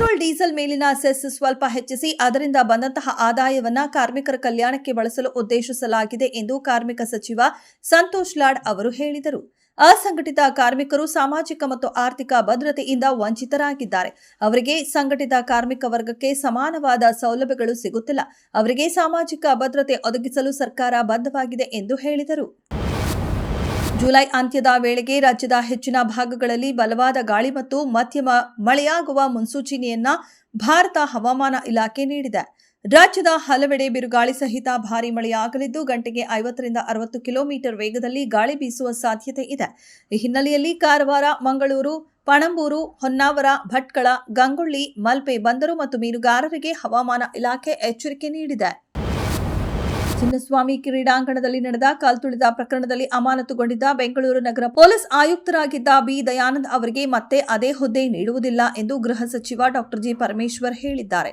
Petrol diesel ಮೇಲಿನ cess ಸ್ವಲ್ಪ ಹೆಚ್ಚಿಸಿ ಅದರಿಂದ ಬಂದಂತಹ ಆದಾಯವನ್ನ ಕಾರ್ಮಿಕರ ಕಲ್ಯಾಣಕ್ಕೆ ಬಳಸಲು ಉದ್ದೇಶಿಸಲಾಗಿದೆ ಎಂದು ಕಾರ್ಮಿಕ ಸಚಿವ ಸಂತೋಷ್ ಲಾಡ್ ಅವರು ಹೇಳಿದರು. ಅಸಂಘಟಿತ ಕಾರ್ಮಿಕರು ಸಾಮಾಜಿಕ ಮತ್ತು ಆರ್ಥಿಕ ಭದ್ರತೆಯಿಂದ ವಂಚಿತರಾಗಿದ್ದಾರೆ. ಅವರಿಗೆ ಸಂಘಟಿತ ಕಾರ್ಮಿಕ ವರ್ಗಕ್ಕೆ ಸಮಾನವಾದ ಸೌಲಭ್ಯಗಳು ಸಿಗುತ್ತಿಲ್ಲ. ಅವರಿಗೆ ಸಾಮಾಜಿಕ ಭದ್ರತೆ ಒದಗಿಸಲು ಸರ್ಕಾರ ಬದ್ಧವಾಗಿದೆ ಎಂದು ಹೇಳಿದರು. ಜುಲೈ ಅಂತ್ಯದ ವೇಳೆಗೆ ರಾಜ್ಯದ ಹೆಚ್ಚಿನ ಭಾಗಗಳಲ್ಲಿ ಬಲವಾದ ಗಾಳಿ ಮತ್ತು ಮಧ್ಯಮ ಮಳೆಯಾಗುವ ಮುನ್ಸೂಚನೆಯನ್ನ ಭಾರತ ಹವಾಮಾನ ಇಲಾಖೆ ನೀಡಿದೆ. ರಾಜ್ಯದ ಹಲವೆಡೆ ಬಿರುಗಾಳಿ ಸಹಿತ ಭಾರೀ ಮಳೆಯಾಗಲಿದ್ದು ಗಂಟೆಗೆ 50 ರಿಂದ 60 ಕಿಲೋಮೀಟರ್ ವೇಗದಲ್ಲಿ ಗಾಳಿ ಬೀಸುವ ಸಾಧ್ಯತೆ ಇದೆ. ಈ ಹಿನ್ನೆಲೆಯಲ್ಲಿ ಕಾರವಾರ, ಮಂಗಳೂರು, ಪಣಂಬೂರು, ಹೊನ್ನಾವರ, ಭಟ್ಕಳ, ಗಂಗೊಳ್ಳಿ, ಮಲ್ಪೆ ಬಂದರು ಮತ್ತು ಮೀನುಗಾರರಿಗೆ ಹವಾಮಾನ ಇಲಾಖೆ ಎಚ್ಚರಿಕೆ ನೀಡಿದೆ. ಚಿನ್ನಸ್ವಾಮಿ ಕ್ರೀಡಾಂಗಣದಲ್ಲಿ ನಡೆದ ಕಾಲ್ತುಳಿದ ಪ್ರಕರಣದಲ್ಲಿ ಅಮಾನತುಗೊಂಡಿದ್ದ ಬೆಂಗಳೂರು ನಗರ ಪೊಲೀಸ್ ಆಯುಕ್ತರಾಗಿದ್ದ ಬಿ ದಯಾನಂದ್ ಅವರಿಗೆ ಮತ್ತೆ ಅದೇ ಹುದ್ದೆ ನೀಡುವುದಿಲ್ಲ ಎಂದು ಗೃಹ ಸಚಿವ ಡಾ ಜಿ ಪರಮೇಶ್ವರ್ ಹೇಳಿದ್ದಾರೆ.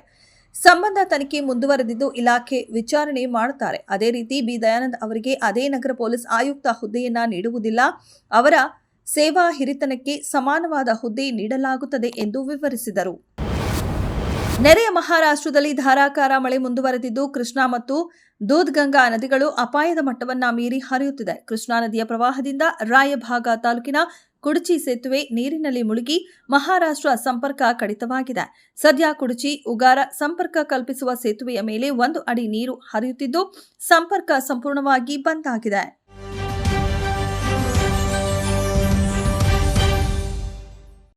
ಸಂಬಂಧ ತನಿಖೆ ಮುಂದುವರೆದಿದ್ದು ಇಲಾಖೆ ವಿಚಾರಣೆ ಮಾಡುತ್ತಾರೆ. ಅದೇ ರೀತಿ ಬಿ ದಯಾನಂದ್ ಅವರಿಗೆ ಅದೇ ನಗರ ಪೊಲೀಸ್ ಆಯುಕ್ತ ಹುದ್ದೆಯನ್ನ ನೀಡುವುದಿಲ್ಲ. ಅವರ ಸೇವಾ ಹಿರಿತನಕ್ಕೆ ಸಮಾನವಾದ ಹುದ್ದೆ ನೀಡಲಾಗುತ್ತದೆ ಎಂದು ವಿವರಿಸಿದರು. ನೆರೆಯ ಮಹಾರಾಷ್ಟ್ರದಲ್ಲಿ ಧಾರಾಕಾರ ಮಳೆ ಮುಂದುವರೆದಿದ್ದು ಕೃಷ್ಣಾ ಮತ್ತು ದೂದ್ಗಂಗಾ ನದಿಗಳು ಅಪಾಯದ ಮಟ್ಟವನ್ನ ಮೀರಿ ಹರಿಯುತ್ತಿದೆ. ಕೃಷ್ಣಾ ನದಿಯ ಪ್ರವಾಹದಿಂದ ರಾಯಭಾಗ ತಾಲೂಕಿನ ಕುಡಚಿ ಸೇತುವೆ ನೀರಿನಲ್ಲಿ ಮುಳುಗಿ ಮಹಾರಾಷ್ಟ್ರ ಸಂಪರ್ಕ ಕಡಿತವಾಗಿದೆ. ಸದ್ಯ ಕುಡಚಿ ಉಗಾರ ಸಂಪರ್ಕ ಕಲ್ಪಿಸುವ ಸೇತುವೆಯ ಮೇಲೆ 1 ಅಡಿ ನೀರು ಹರಿಯುತ್ತಿದ್ದು ಸಂಪರ್ಕ ಸಂಪೂರ್ಣವಾಗಿ ಬಂದ್ ಆಗಿದೆ.